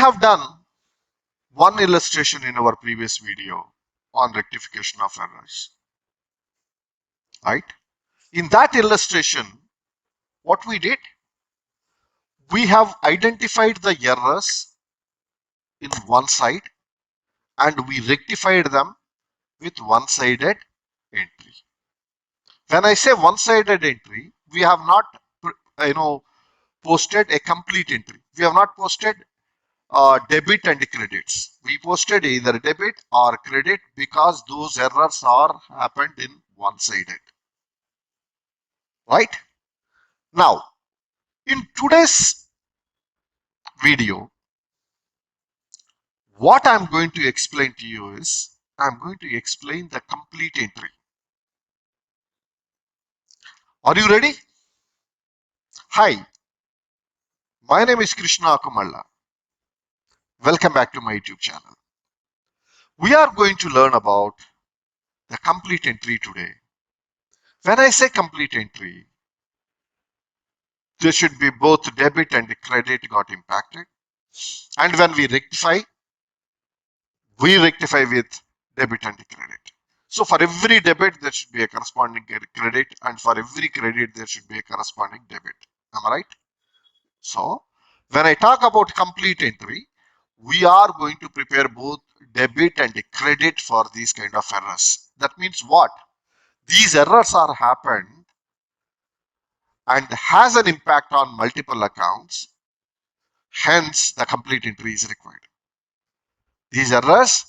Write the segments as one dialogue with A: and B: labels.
A: have done one illustration in our previous video on rectification of errors, right? In that illustration, what we did, we have identified the errors in one side and we rectified them with one-sided entry. When I say one-sided entry, we have not, posted a complete entry. We have not posted debit and credits. We posted either debit or credit because those errors are happened in one-sided. Right? Now, in today's video, what I'm going to explain to you is, I'm going to explain the complete entry. Are you ready? Hi, my name is Krishna Akumalla. Welcome back to my YouTube channel. We are going to learn about the complete entry today. When I say complete entry, there should be both debit and credit got impacted. And when we rectify with debit and credit. So for every debit, there should be a corresponding credit, and for every credit, there should be a corresponding debit. Am I right? So when I talk about complete entry, we are going to prepare both debit and credit for these kind of errors. That means what? These errors are happened and has an impact on multiple accounts. Hence, the complete entry is required. These errors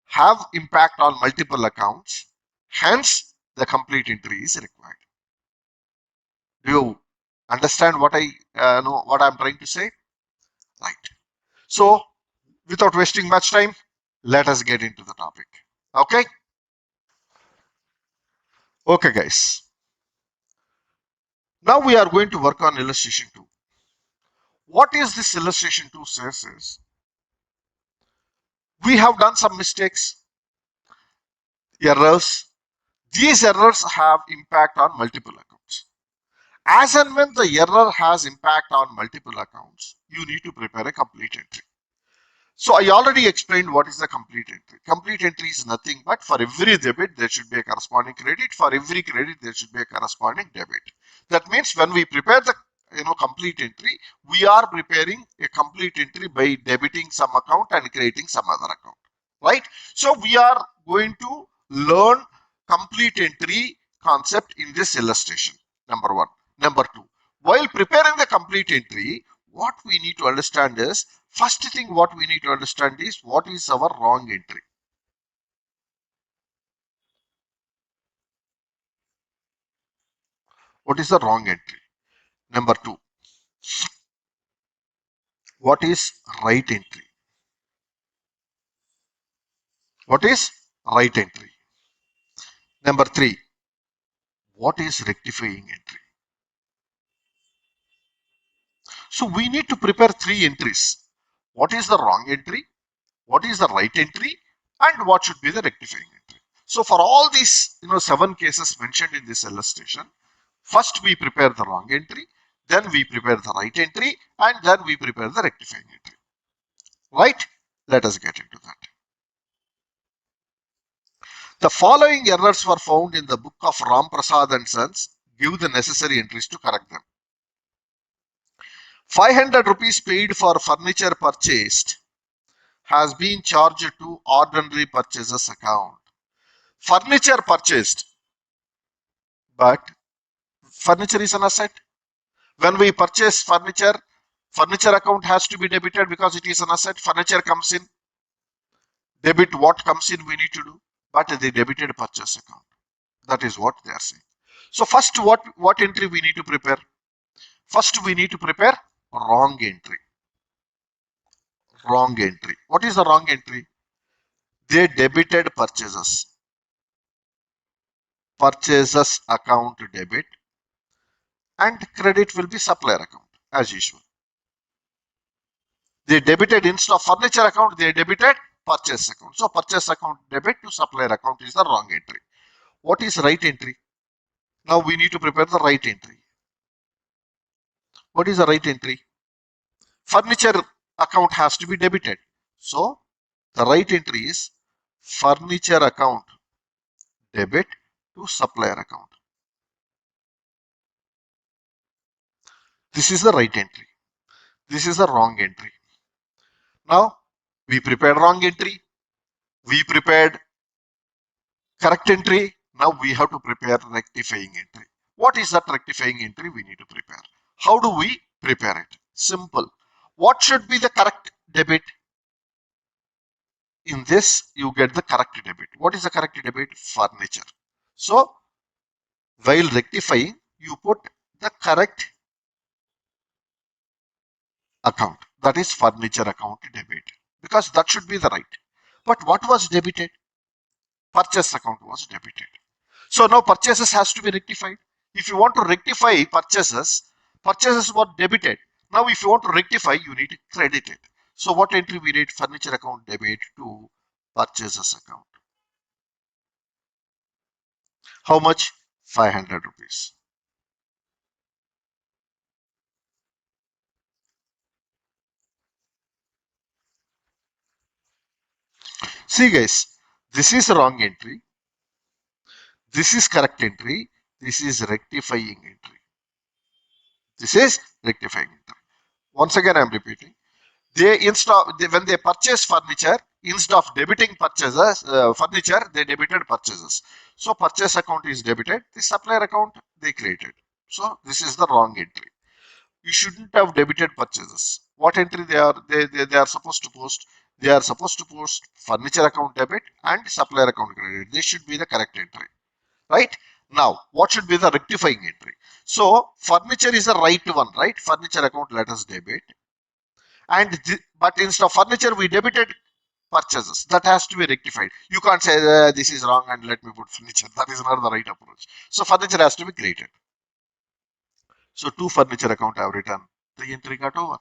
A: have impact on multiple accounts. Hence, the complete entry is required. Do you understand what I'm trying to say? Right. So, without wasting much time, let us get into the topic. Okay? Okay, guys. Now we are going to work on illustration 2. What is this illustration 2 says is, we have done some mistakes, errors. These errors have impact on multiple accounts. As and when the error has impact on multiple accounts, you need to prepare a complete entry. So I already explained what is the complete entry. Complete entry is nothing but for every debit, there should be a corresponding credit. For every credit, there should be a corresponding debit. That means when we prepare the complete entry, we are preparing a complete entry by debiting some account and creating some other account. Right? So we are going to learn complete entry concept in this illustration. Number one. Number two, while preparing the complete entry, what we need to understand is, first thing what we need to understand is what is our wrong entry. What is the wrong entry? Number two, what is right entry? What is right entry? Number three, what is rectifying entry? So we need to prepare three entries. What is the wrong entry? What is the right entry? And what should be the rectifying entry? So for all these 7 cases mentioned in this illustration, first we prepare the wrong entry, then we prepare the right entry, and then we prepare the rectifying entry. Right? Let us get into that. The following errors were found in the book of Ram Prasad and Sons. Give the necessary entries to correct them. 500 rupees paid for furniture purchased has been charged to ordinary purchases account. Furniture purchased, but furniture is an asset. When we purchase furniture account has to be debited because it is an asset. Furniture comes in. Debit what comes in we need to do, but the debited purchase account. That is what they are saying. So first what entry we need to prepare? First we need to prepare wrong entry. Wrong entry. What is the wrong entry? They debited purchases. Purchases account debit, and credit will be supplier account as usual. They debited instead of furniture account, they debited purchase account. So purchase account debit to supplier account is the wrong entry. What is right entry? Now we need to prepare the right entry. What is the right entry? Furniture account has to be debited. So the right entry is furniture account debit to supplier account. This is the right entry. This is the wrong entry. Now we prepared wrong entry. We prepared correct entry. Now we have to prepare rectifying entry. What is that rectifying entry we need to prepare? How do we prepare it? Simple. What should be the correct debit? In this, you get the correct debit. What is the correct debit? Furniture. So while rectifying, you put the correct account. That is furniture account debit. Because that should be the right. But what was debited? Purchase account was debited. So now purchases has to be rectified. If you want to rectify purchases, purchases were debited. Now if you want to rectify, you need to credit it. So what entry we did? Furniture account debit to purchases account. How much? 500 rupees. See guys, this is wrong entry. This is correct entry. This is rectifying entry. This is rectifying entry. Once again, I am repeating. When they purchase furniture, instead of debiting purchases furniture, they debited purchases. So purchase account is debited. The supplier account they created. So this is the wrong entry. You shouldn't have debited purchases. What entry they are supposed to post? They are supposed to post furniture account debit and supplier account credit. This should be the correct entry, right? Now, what should be the rectifying entry? So furniture is the right one, right? Furniture account let us debit, and but instead of furniture we debited purchases. That has to be rectified. You can't say this is wrong and let me put furniture. That is not the right approach. So furniture has to be created. So two furniture account I have written. The entry got over.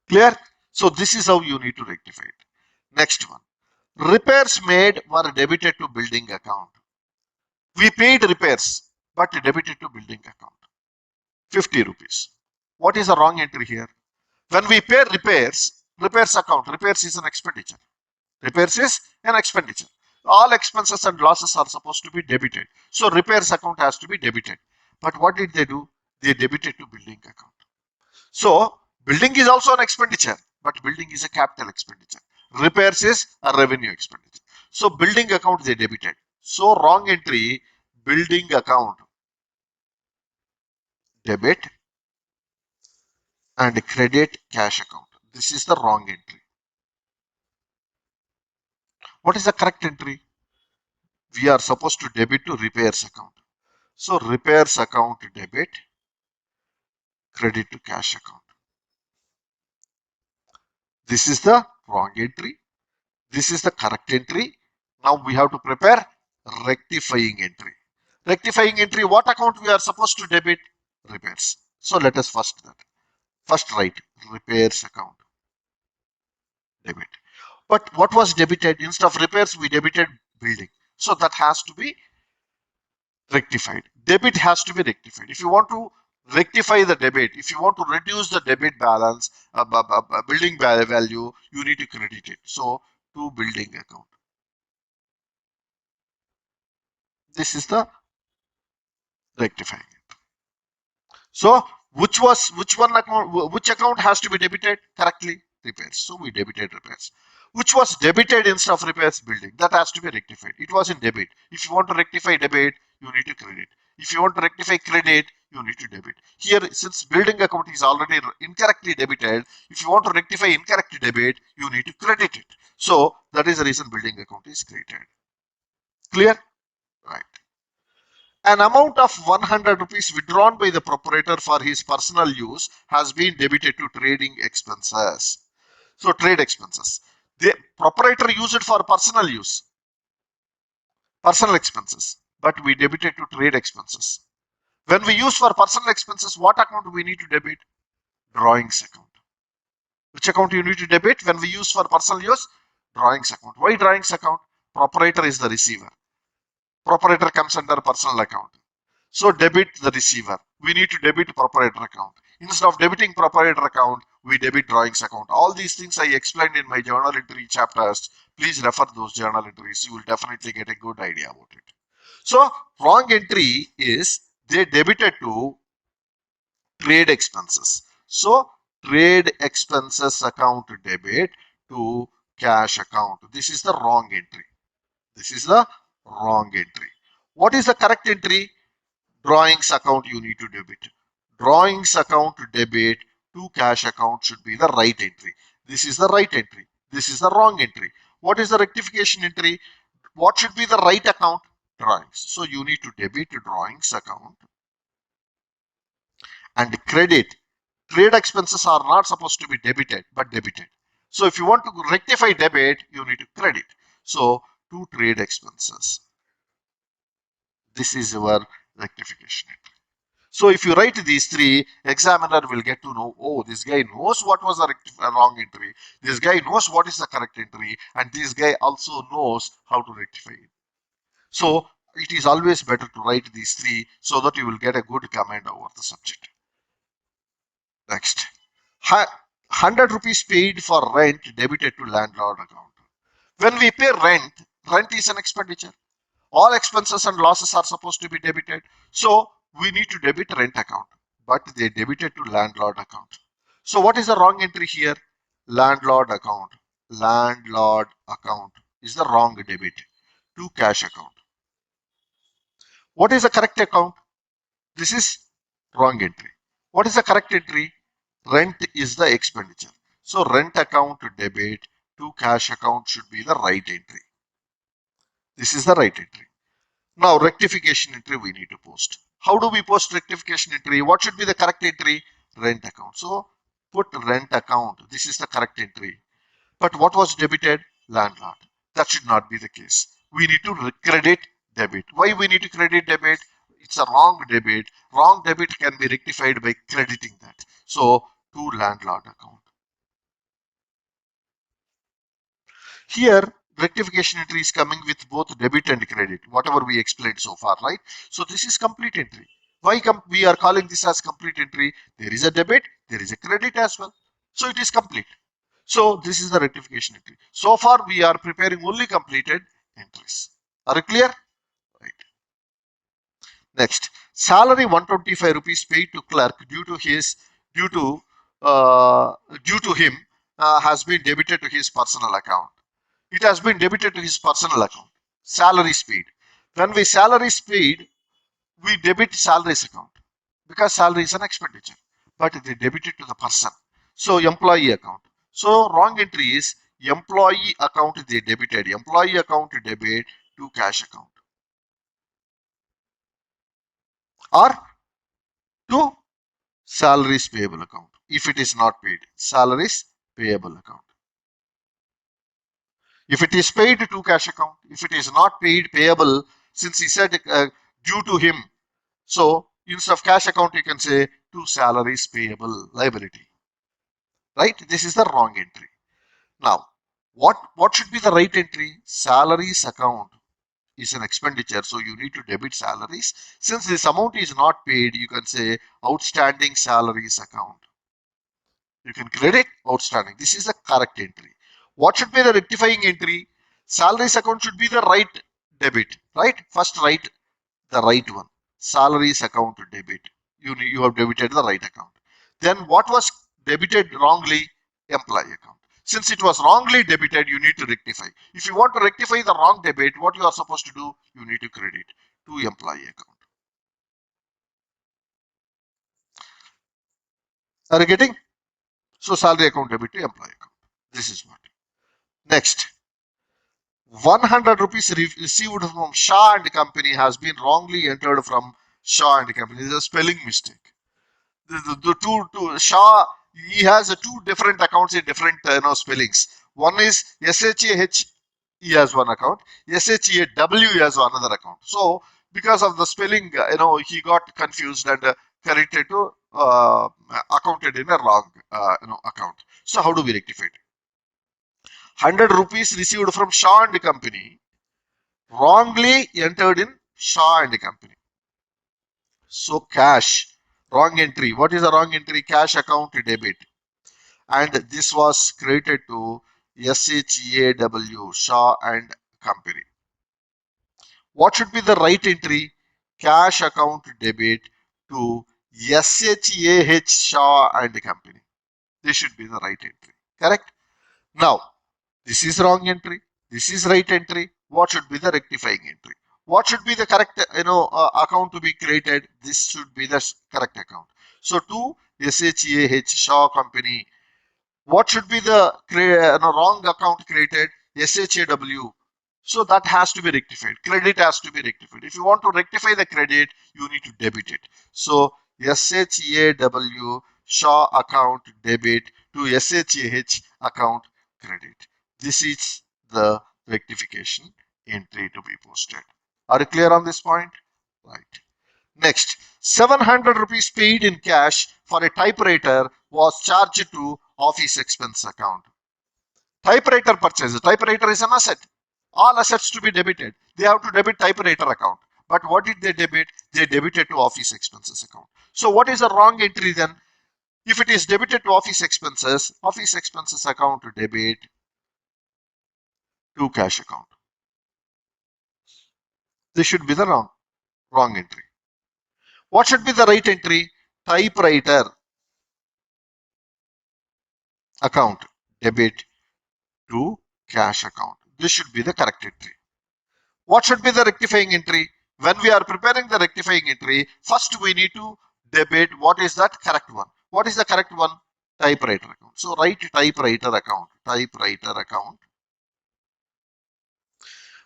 A: Clear? So this is how you need to rectify it. Next one. Repairs made were debited to building account. We paid repairs, but debited to building account. 50 rupees. What is the wrong entry here? When we pay repairs account, repairs is an expenditure. Repairs is an expenditure. All expenses and losses are supposed to be debited. So repairs account has to be debited. But what did they do? They debited to building account. So building is also an expenditure, but building is a capital expenditure. Repairs is a revenue expenditure. So building account they debited. So wrong entry, building account debit and credit cash account. This is the wrong entry. What is the correct entry? We are supposed to debit to repairs account. So repairs account debit, credit to cash account. This is the wrong entry. This is the correct entry. Now we have to prepare rectifying entry. Rectifying entry, what account we are supposed to debit? Repairs. So let us first write repairs account debit. But what was debited? Instead of repairs, we debited building. So that has to be rectified. Debit has to be rectified. If you want to rectify the debit, if you want to reduce the debit balance, building value, you need to credit it. So to building account. This is the rectifying. So which account has to be debited correctly? Repairs. So we debited repairs. Which was debited instead of repairs? Building. That has to be rectified. It was in debit. If you want to rectify debit, you need to credit. If you want to rectify credit, you need to debit. Here, since building account is already incorrectly debited, if you want to rectify incorrect debit, you need to credit it. So that is the reason building account is created. Clear? Right. An amount of 100 rupees withdrawn by the proprietor for his personal use has been debited to trading expenses. So trade expenses. The proprietor used it for personal use, personal expenses, but we debited to trade expenses. When we use for personal expenses, what account we need to debit? Drawings account. Which account you need to debit when we use for personal use? Drawings account. Why drawings account? Proprietor is the receiver. Proprietor comes under personal account. So debit the receiver. We need to debit proprietor account. Instead of debiting proprietor account, we debit drawings account. All these things I explained in my journal entry chapters. Please refer those journal entries. You will definitely get a good idea about it. So wrong entry is they debited to trade expenses. So trade expenses account debit to cash account. This is the wrong entry. This is the wrong entry. What is the correct entry? Drawings account you need to debit. Drawings account debit to cash account should be the right entry. This is the right entry. This is the wrong entry. What is the rectification entry? What should be the right account? Drawings. So you need to debit drawings account and credit. Trade expenses are not supposed to be debited but debited. So if you want to rectify debit, you need to credit. So to trade expenses. This is your rectification entry. So if you write these three, examiner will get to know, oh, this guy knows what was the wrong entry. This guy knows what is the correct entry. And this guy also knows how to rectify it. So it is always better to write these three so that you will get a good command over the subject. Next. 100 rupees paid for rent debited to landlord account. When we pay rent, rent is an expenditure. All expenses and losses are supposed to be debited. So we need to debit rent account, but they debited to landlord account. So what is the wrong entry here? Landlord account. Landlord account is the wrong debit to cash account. What is the correct account? This is wrong entry. What is the correct entry? Rent is the expenditure. So rent account debit to cash account should be the right entry. This is the right entry. Now rectification entry we need to post. How do we post rectification entry? What should be the correct entry? Rent account. So put rent account. This is the correct entry. But what was debited? Landlord. That should not be the case. We need to credit debit. Why we need to credit debit? It's a wrong debit. Wrong debit can be rectified by crediting that. So to landlord account. Here rectification entry is coming with both debit and credit, whatever we explained so far, right? So this is complete entry. Why we are calling this as complete entry? There is a debit, there is a credit as well. So it is complete. So this is the rectification entry. So far we are preparing only completed entries. Are you clear? Right. Next, salary 125 rupees paid to clerk due to uh, due to him has been debited to his personal account. It has been debited to his personal account. Salary paid. When we salary paid, we debit salaries account because salary is an expenditure, but they debit it to the person. So employee account. So wrong entry is employee account they debited. Employee account debit to cash account or to salaries payable account. If it is not paid, salaries payable account. If it is paid to cash account, if it is not paid payable, since he said due to him, so instead of cash account, you can say to salaries payable liability. Right? This is the wrong entry. Now, what should be the right entry? Salaries account is an expenditure, so you need to debit salaries. Since this amount is not paid, you can say outstanding salaries account. You can credit outstanding. This is the correct entry. What should be the rectifying entry? Salaries account should be the right debit, right? First write the right one. Salaries account debit. You have debited the right account. Then what was debited wrongly? Employee account. Since it was wrongly debited, you need to rectify. If you want to rectify the wrong debit, what you are supposed to do? You need to credit to employee account. Are you getting? So salary account debit to employee account. This is what. Next. 100 rupees received from Shah and Company has been wrongly entered from Shah and Company. This is a spelling mistake. The two Shah, he has two different accounts in different spellings. One is SHAH, he has one account. SHAW, he has another account. So because of the spelling, he got confused and corrected to accounted in a wrong account. So how do we rectify it? 100 rupees received from Shaw and Company wrongly entered in Shaw and Company. So cash Wrong entry. What is the wrong entry? Cash account debit. And this was created to SHAW, Shaw and Company. What should be the right entry? Cash account debit to SHAH, Shaw and Company. This should be the right entry. Correct? Now, this is wrong entry. This is right entry. What should be the rectifying entry? What should be the correct account to be created? This should be the correct account. So to SHAH, Shaw Company. What should be the wrong account created? SHAW. So that has to be rectified. Credit has to be rectified. If you want to rectify the credit, you need to debit it. So SHAW, Shaw account debit to SHAH account credit. This is the rectification entry to be posted. Are you clear on this point? Right. Next, 700 rupees paid in cash for a typewriter was charged to office expense account. Typewriter purchase. Typewriter is an asset. All assets to be debited. They have to debit typewriter account. But what did they debit? They debited to office expenses account. So what is the wrong entry then? If it is debited to office expenses account to debit to cash account. This should be the wrong entry. What should be the right entry? Typewriter account debit to cash account. This should be the correct entry. What should be the rectifying entry? When we are preparing the rectifying entry, first we need to debit what is that correct one. What is the correct one? Typewriter account. So write typewriter account.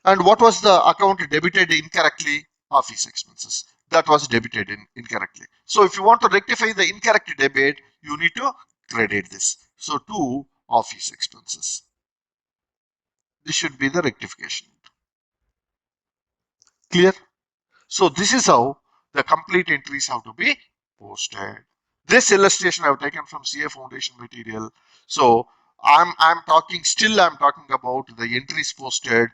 A: And what was the account debited incorrectly? Office expenses. That was debited incorrectly. So if you want to rectify the incorrect debit, you need to credit this. So to office expenses. This should be the rectification. Clear? So this is how the complete entries have to be posted. This illustration I've taken from CA Foundation material. So I'm talking about the entries posted.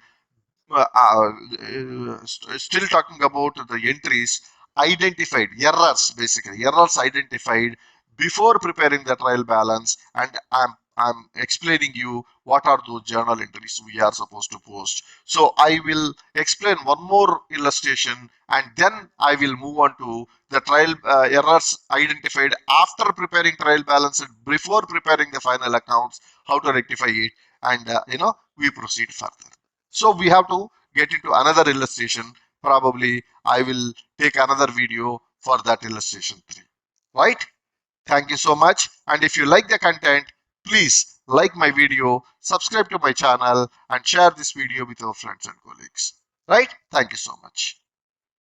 A: Still talking about the entries identified, errors identified before preparing the trial balance, and I'm explaining you what are those journal entries we are supposed to post. So I will explain one more illustration and then I will move on to the trial errors identified after preparing trial balance and before preparing the final accounts, how to rectify it, and we proceed further. So we have to get into another illustration. Probably I will take another video for that illustration 3. Right? Thank you so much. And if you like the content, please like my video, subscribe to my channel, and share this video with your friends and colleagues. Right? Thank you so much.